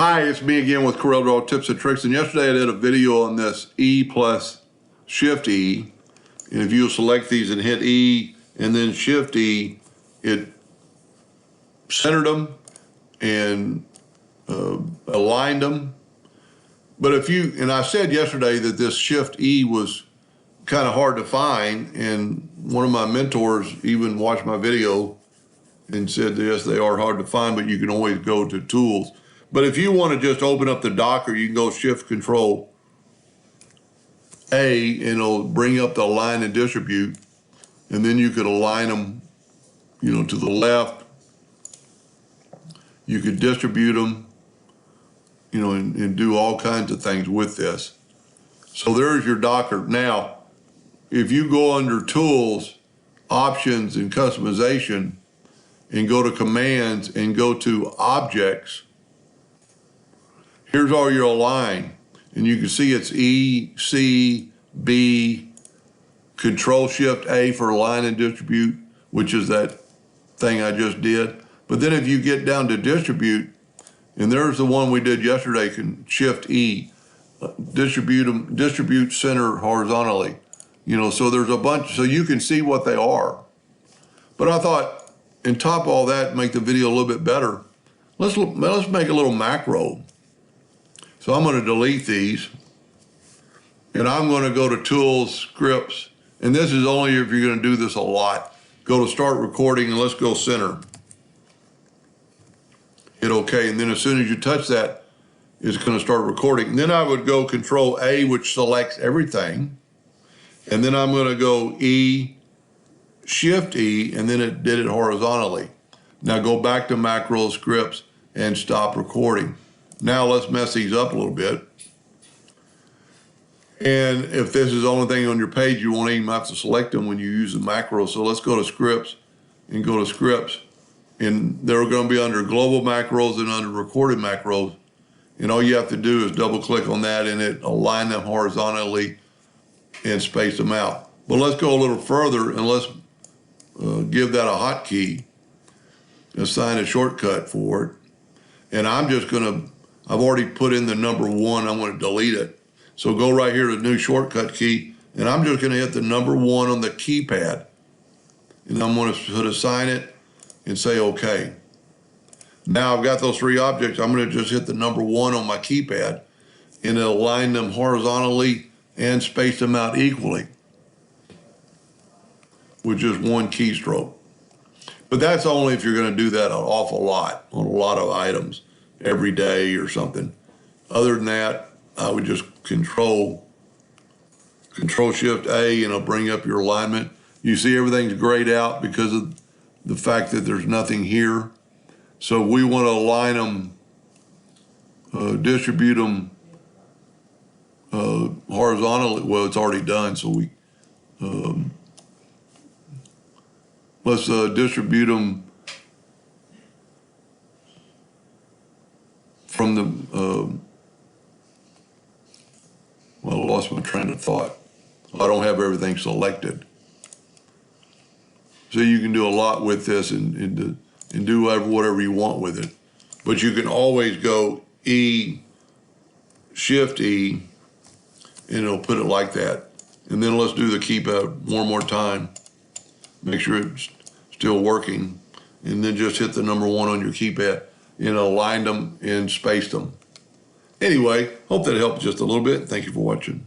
Hi, it's me again with Corel Draw Tips and Tricks. And yesterday I did a video on this E plus Shift E. And if you select these and hit E and then Shift E, it centered them and aligned them. But and I said yesterday that this Shift E was kind of hard to find. And one of my mentors even watched my video and said, yes, they are hard to find, but you can always go to tools. But if you want to just open up the Docker, you can go Shift Control A, and it'll bring up the align and distribute. And then you could align them, to the left. You could distribute them, and do all kinds of things with this. So there's your Docker. Now, if you go under Tools, Options, and Customization, and go to Commands and go to Objects, here's all your align. And you can see it's E, C, B, Control Shift A for align and distribute, which is that thing I just did. But then if you get down to distribute, and there's the one we did yesterday, Shift E, distribute center horizontally. So there's a bunch, so you can see what they are. But I thought, and top all that, make the video a little bit better, let's make a little macro. So I'm going to delete these, and I'm going to go to Tools, Scripts, and this is only if you're going to do this a lot. Go to Start Recording, and let's go Center. Hit OK, and then as soon as you touch that, it's going to start recording. And then I would go Control A, which selects everything, and then I'm going to go E, Shift E, and then it did it horizontally. Now go back to Macro Scripts and stop recording. Now let's mess these up a little bit. And if this is the only thing on your page, you won't even have to select them when you use the macro. So let's go to Scripts and go to Scripts. And they're going to be under Global Macros and under Recorded Macros. And all you have to do is double click on that and it align them horizontally and space them out. But let's go a little further and let's give that a hotkey, assign a shortcut for it. And I'm just going to, I've already put in the number 1, I'm going to delete it. So go right here to new shortcut key, and I'm just going to hit the number 1 on the keypad. And I'm going to assign it and say OK. Now I've got those 3 objects, I'm going to just hit the number 1 on my keypad, and it'll align them horizontally and space them out equally with just 1 keystroke. But that's only if you're going to do that an awful lot on a lot of items every day or something. Other than that, I would just Control Shift A, and it'll bring up your alignment. You see everything's grayed out because of the fact that there's nothing here. So we want to align them, distribute them horizontally. Well, it's already done, so we let's distribute them from the, well, I lost my train of thought. I don't have everything selected. So you can do a lot with this and do whatever you want with it. But you can always go E, Shift E, and it'll put it like that. And then let's do the keypad one more time. Make sure it's still working, and then just hit the number 1 on your keypad and align them and space them. Anyway, hope that helped just a little bit. Thank you for watching.